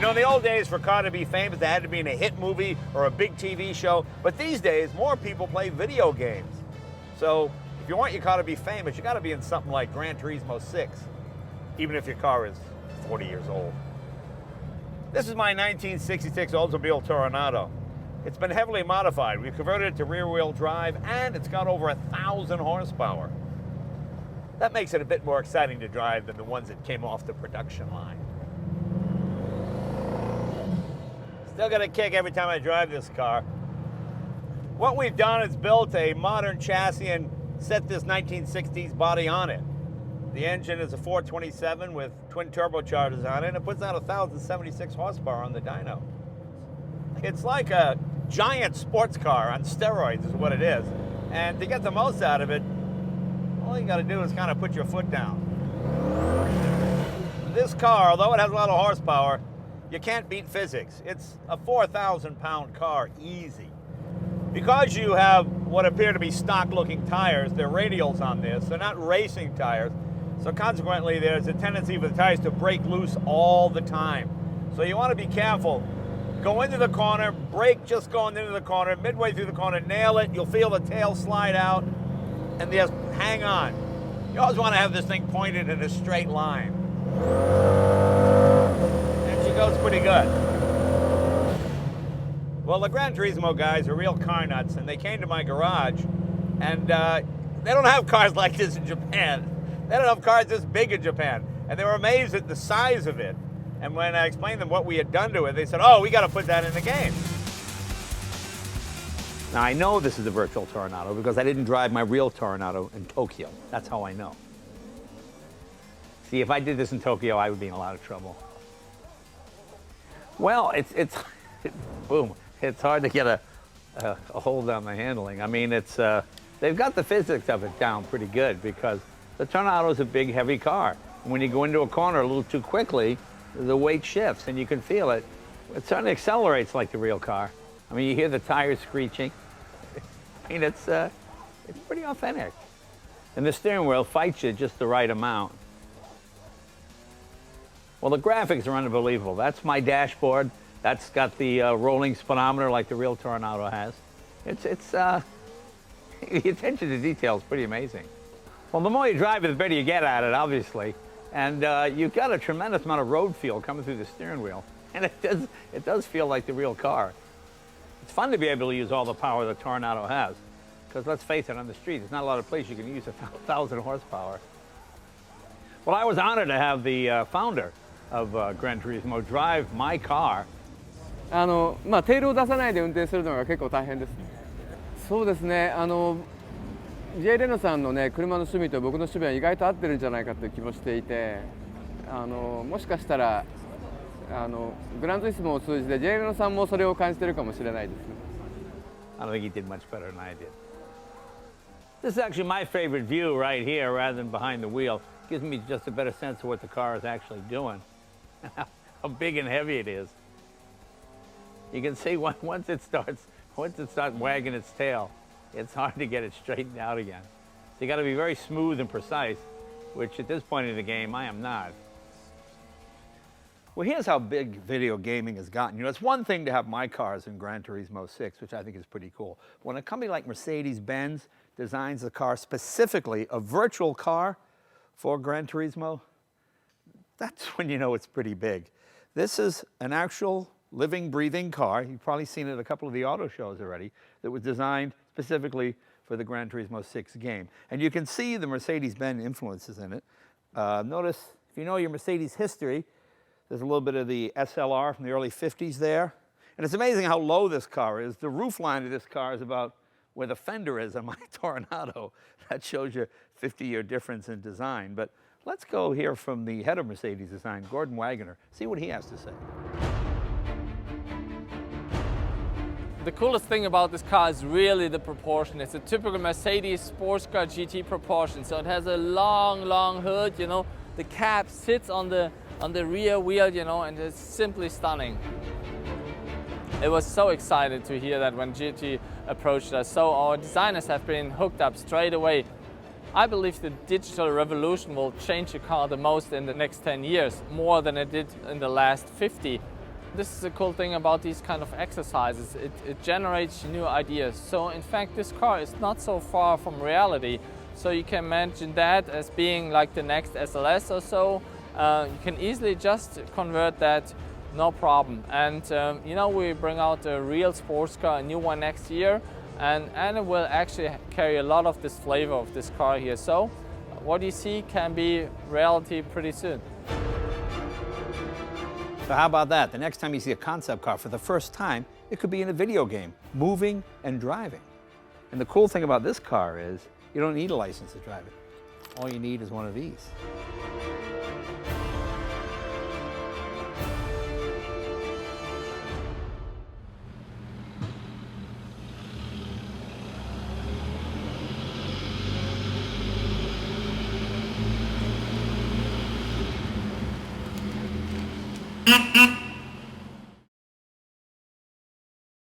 know, in the old days, for a car to be famous, they had to be in a hit movie or a big TV show. But these days, more people play video games. So if you want your car to be famous, you got to be in something like Gran Turismo 6, even if your car is 40 years old. This is my 1966 Oldsmobile Toronado. It's been heavily modified. We've converted it to rear-wheel drive, and it's got over 1,000 horsepower. That makes it a bit more exciting to drive than the ones that came off the production line. Still got a kick every time I drive this car. What we've done is built a modern chassis and set this 1960s body on it. The engine is a 427 with twin turbochargers on it, and it puts out 1,076 horsepower on the dyno. It's like a giant sports car on steroids is what it is. And to get the most out of it, all you got to do is kind of put your foot down. This car, although it has a lot of horsepower, you can't beat physics. It's a 4,000-pound car, easy. Because you have what appear to be stock-looking tires, they're radials on this, they're not racing tires, so consequently there's a tendency for the tires to break loose all the time. So you want to be careful. Go into the corner, brake just going into the corner, midway through the corner, nail it, you'll feel the tail slide out, and just hang on. You always want to have this thing pointed in a straight line. And she goes pretty good. Well, the Gran Turismo guys are real car nuts, and they came to my garage, and they don't have cars like this in Japan. They don't have cars this big in Japan. And they were amazed at the size of it. And when I explained them what we had done to it, they said, oh, we got to put that in the game. Now, I know this is a virtual Toronado because I didn't drive my real Toronado in Tokyo. That's how I know. See, if I did this in Tokyo, I would be in a lot of trouble. Well, it's boom. It's hard to get a hold on the handling. I mean, it's they've got the physics of it down pretty good because the Toronado is a big, heavy car. And when you go into a corner a little too quickly, the weight shifts and you can feel it. It certainly accelerates like the real car. I mean, you hear the tires screeching. I mean, it's pretty authentic. And the steering wheel fights you just the right amount. Well, the graphics are unbelievable. That's my dashboard. That's got the rolling speedometer like the real Toronado has. It's the attention to detail is pretty amazing. Well, the more you drive it, the better you get at it, obviously. And you've got a tremendous amount of road feel coming through the steering wheel. And it does feel like the real car. It's fun to be able to use all the power the Toronado has. Because let's face it, on the street, there's not a lot of place you can use 1,000 horsepower. Well, I was honored to have the founder of Gran Turismo drive my car. テールを出さないで運転するのが結構大変です。そうですね。J. レノさんのね、車の趣味と僕の趣味は意外と合ってるんじゃないかという気もしていて、もしかしたらグランツイスモを通じて J. レノさんもそれを感じてるかもしれないです。I don't think he did much better than I did. This is actually my favorite view right here rather than behind the wheel. It gives me just a better sense of what the car is actually doing, how big and heavy it is. You can see once it starts wagging its tail, it's hard to get it straightened out again. So you got to be very smooth and precise, which at this point in the game, I am not. Well, here's how big video gaming has gotten. You know, it's one thing to have my cars in Gran Turismo 6, which I think is pretty cool. When a company like Mercedes-Benz designs a car specifically, a virtual car for Gran Turismo, that's when you know it's pretty big. This is an actual living, breathing car. You've probably seen it at a couple of the auto shows already that was designed specifically for the Gran Turismo 6 game. And you can see the Mercedes-Benz influences in it. Notice, if you know your Mercedes history, there's a little bit of the SLR from the early 50s there. And it's amazing how low this car is. The roof line of this car is about where the fender is on my Toronado. That shows you a 50-year difference in design. But let's go hear from the head of Mercedes design, Gordon Wagoner, see what he has to say. The coolest thing about this car is really the proportion. It's a typical Mercedes sports car GT proportion. So it has a long hood, you know. The cab sits on the rear wheel, you know, and it's simply stunning. It was so excited to hear that when GT approached us. So our designers have been hooked up straight away. I believe the digital revolution will change the car the most in the next 10 years, more than it did in the last 50. this is the cool thing about these kind of exercises. It generates new ideas. So in fact, this car is not so far from reality. So you can imagine that as being like the next SLS or so. You can easily just convert that, no problem. And you know, we bring out a real sports car, a new one next year, and it will actually carry a lot of this flavor of this car here. So what you see can be reality pretty soon. So how about that? The next time you see a concept car for the first time, it could be in a video game, moving and driving. And the cool thing about this car is you don't need a license to drive it. All you need is one of these. Mm-hmm.